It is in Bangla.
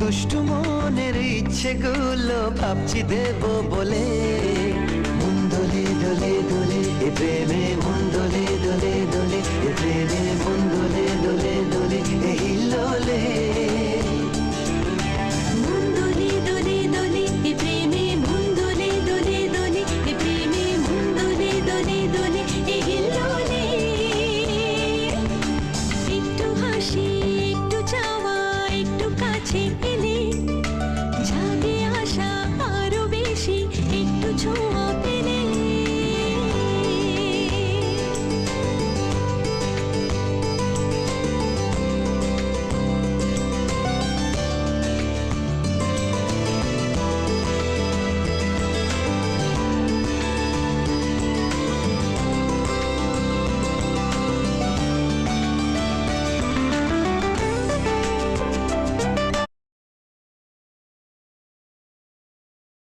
দুষ্টু মনের ইচ্ছেগুলো ভাবছি দেব বলে। মন দোলে দোলে দোলে এ প্রেমে, মন দোলে দোলে দোলে এ প্রেমে, মন দোলে দোলে দোলে এই হিল্লোলে।